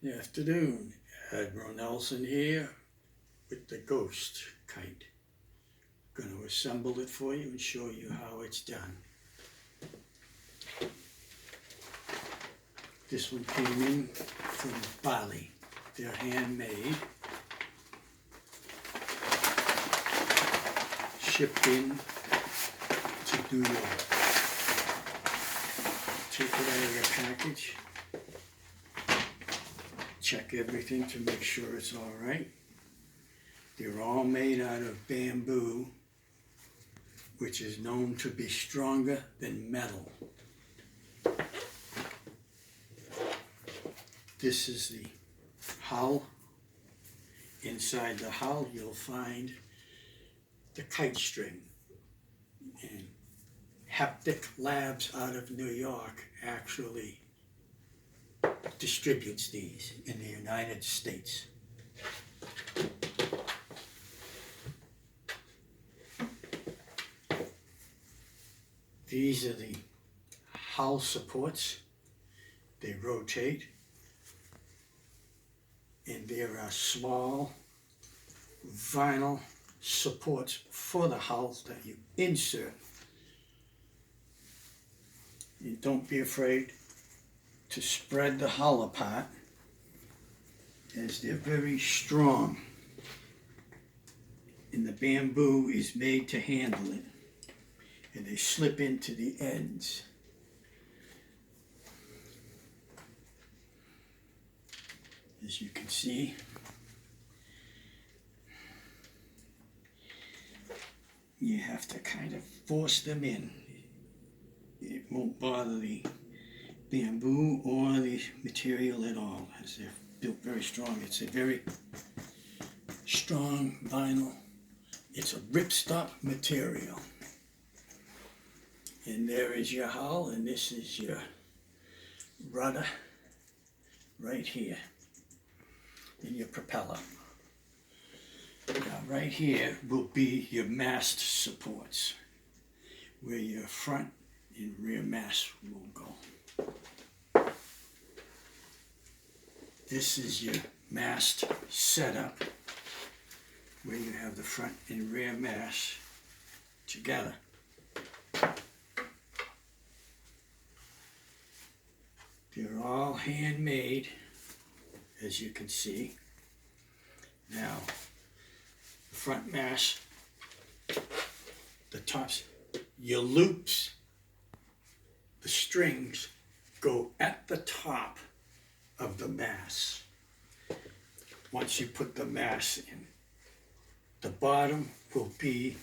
Good afternoon, Admiral Nelson here with the Ghost Kite. I'm going to assemble it for you and show you how it's done. This one came in from Bali. They're handmade. Shipped in to New York. Take it out of the package. Check everything to make sure it's all right. They're all made out of bamboo, which is known to be stronger than metal. This is the hull. Inside the hull you'll find the kite string. And Haptic Labs out of New York actually distributes these in the United States. These are the hull supports. They rotate, and there are small vinyl supports for the hulls that you insert. And don't be afraid to spread the hull apart, as they're very strong, and the bamboo is made to handle it, and they slip into the ends. As you can see, you have to kind of force them in. It won't bother the bamboo or the material at all, as they're built very strong. It's a very strong vinyl. It's a ripstop material. And there is your hull, and this is your rudder right here, and your propeller. Now right here will be your mast supports, where your front and rear mast will go. This is your mast setup, where you have the front and rear mast together. They're all handmade, as you can see. Now, the front mast, the tops, your loops, the strings go at the top of the mast. Once you put the mast in, the bottom will be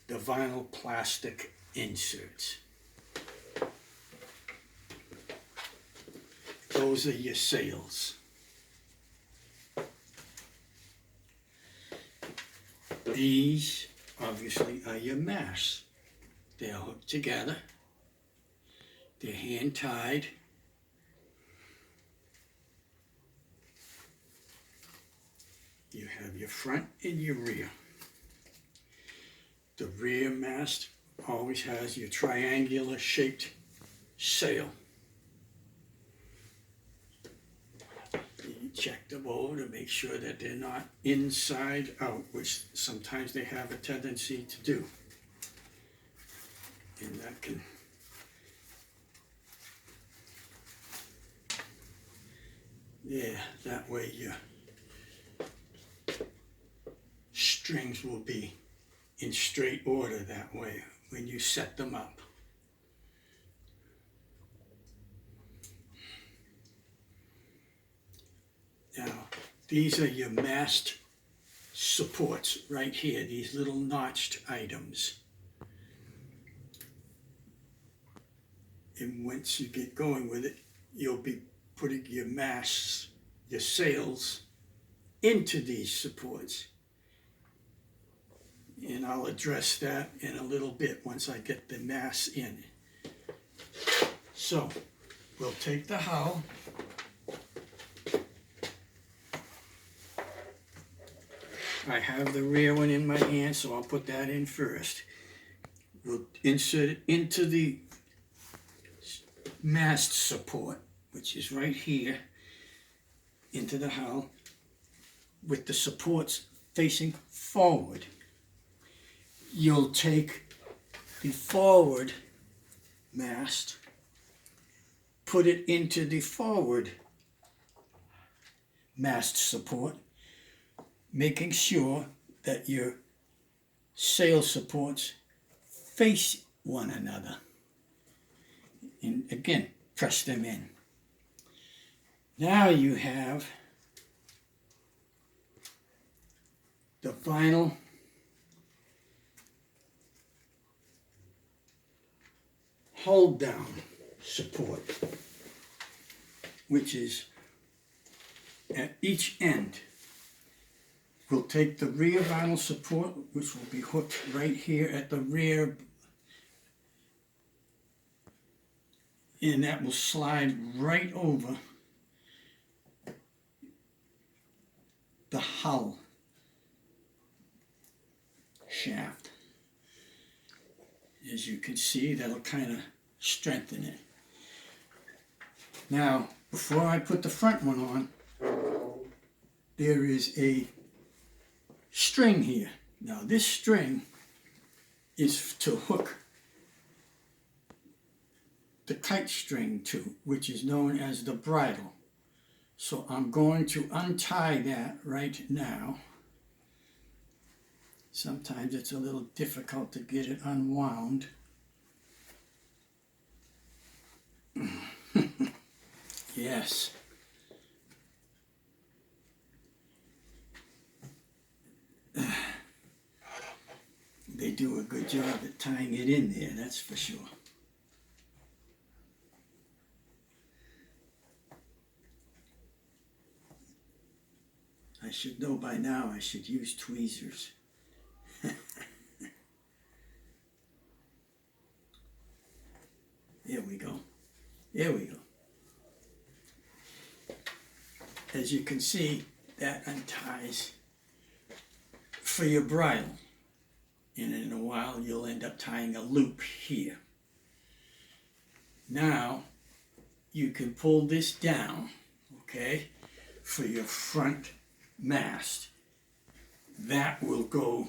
the vinyl plastic inserts. Those are your sails. These obviously are your masts. They're hooked together. They're hand tied. You have your front and your rear. The rear mast always has your triangular shaped sail. You check them over to make sure that they're not inside out, which sometimes they have a tendency to do. And that can that way your strings will be in straight order that way when you set them up. Now, these are your mast supports right here, these little notched items. And once you get going with it, you'll be putting your masts, your sails, into these supports. And I'll address that in a little bit once I get the masts in. So, we'll take the hull. I have the rear one in my hand, so I'll put that in first. We'll insert it into the mast support, which is right here. into the hull with the supports facing forward. You'll take the forward mast, put it into the forward mast support, making sure that your sail supports face one another. And again, press them in. Now you have the vinyl hold down support, which is at each end. We'll take the rear vinyl support, which will be hooked right here at the rear, and that will slide right over the hull shaft. As you can see, that'll kind of strengthen it. Now, before I put the front one on, there is a string here. Now, this string is to hook the kite string to, which is known as the bridle. So I'm going to untie that right now. Sometimes it's a little difficult to get it unwound. Yes. They do a good job at tying it in there, that's for sure. I should know by now I should use tweezers. There we go. There we go. As you can see, that unties for your bridle. And in a while, you'll end up tying a loop here. Now, you can pull this down, okay, for your front mast. That will go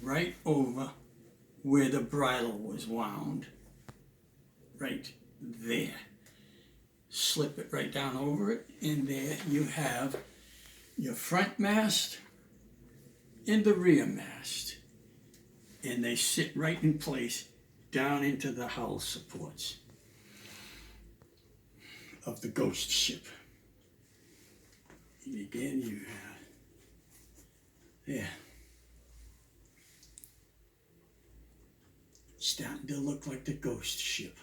right over where the bridle was wound. Right there. Slip it right down over it, and there you have your front mast and the rear mast. And they sit right in place down into the hull supports of the ghost ship. And again, you have there. Starting to look like the ghost ship.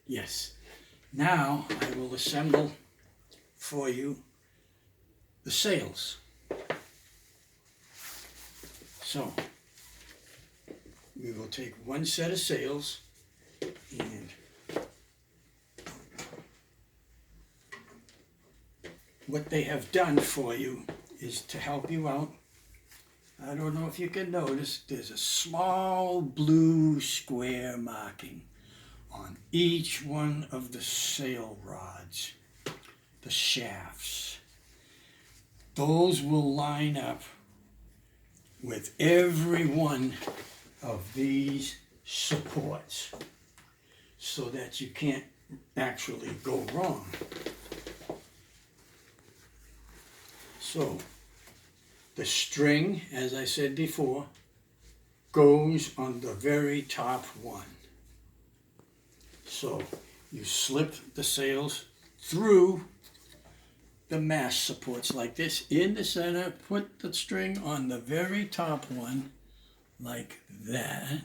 Yes. Now I will assemble for you the sails. So we will take one set of sails and what they have done for you is to help you out. I don't know if you can notice, there's a small blue square marking on each one of the sail rods, the shafts. Those will line up with every one of these supports so that you can't actually go wrong. So the string, as I said before, goes on the very top one. So you slip the sails through the mast supports like this in the center, put the string on the very top one like that.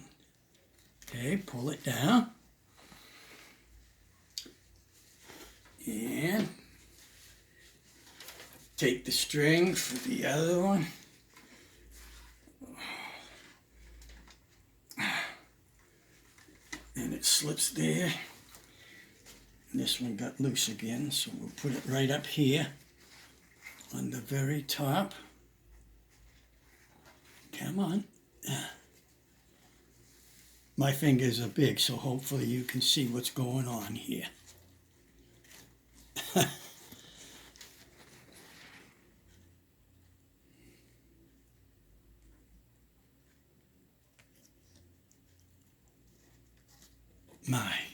Okay, pull it down. And take the string for the other one. And it slips there. And this one got loose again, so we'll put it right up here on the very top. Come on. My fingers are big, so hopefully you can see what's going on here.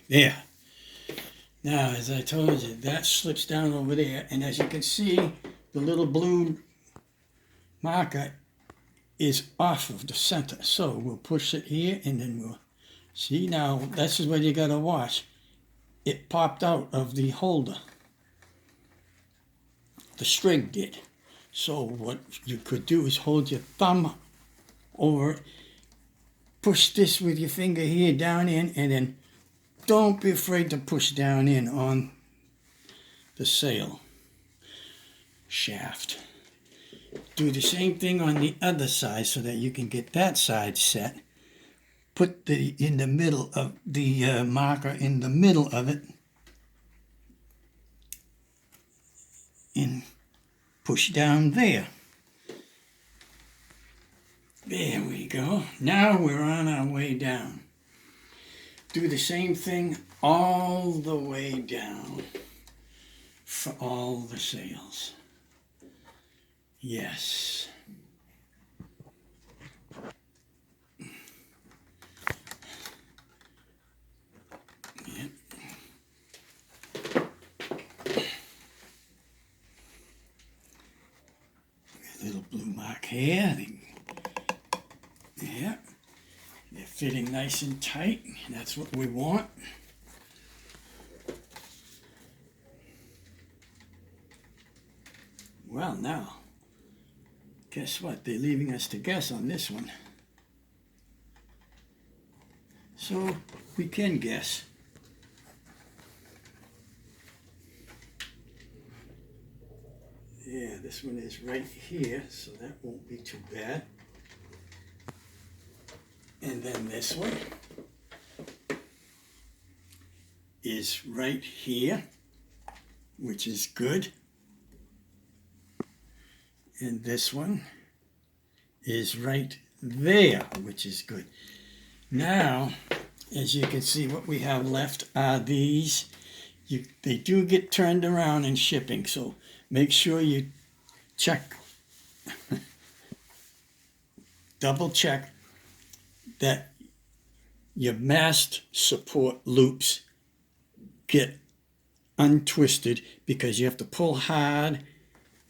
There. Now, as I told you, that slips down over there, and as you can see, the little blue marker is off of the center. So we'll push it here, and then we'll see. Now, this is what you gotta watch. It popped out of the holder. The string did. So what you could do is hold your thumb over it, push this with your finger here down in, and then don't be afraid to push down in on the sail shaft. Do the same thing on the other side so that you can get that side set. Put in the middle of the marker in the middle of it and push down there. There we go. Now we're on our way down. Do the same thing all the way down for all the sails. Yes. Yep. A little blue mark here. Yeah. They're fitting nice and tight. That's what we want. Well, now, guess what? They're leaving us to guess on this one. So we can guess. Yeah, this one is right here, so that won't be too bad. And then this one is right here, which is good. And this one is right there, which is good. Now, as you can see, what we have left are these. They do get turned around in shipping, so make sure you check, double check that your mast support loops get untwisted, because you have to pull hard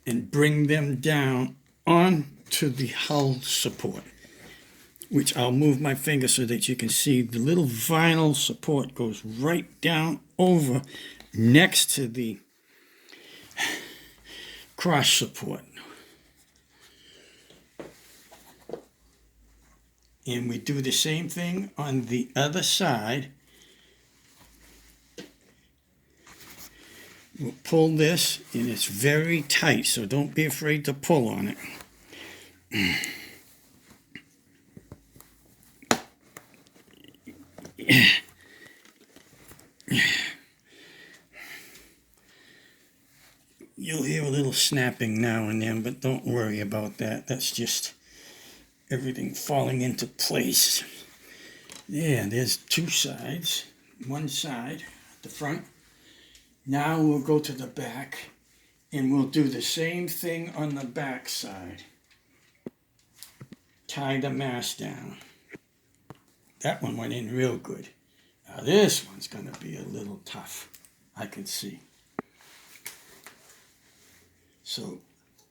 and bring them down onto the hull support, which I'll move my finger so that you can see the little vinyl support goes right down over next to the cross support. And we do the same thing on the other side. We'll pull this, and it's very tight, so don't be afraid to pull on it. You'll hear a little snapping now and then, but don't worry about that. That's just everything falling into place. Yeah, there's two sides. One side at the front. Now we'll go to the back, and we'll do the same thing on the back side. Tie the mast down. That one went in real good. Now this one's going to be a little tough, I can see. So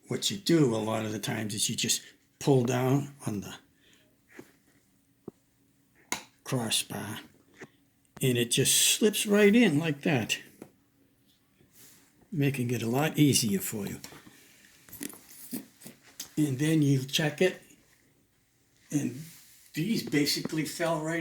what you do a lot of the times is you just pull down on the crossbar, and it just slips right in like that, making it a lot easier for you. And then you check it, and these basically fell right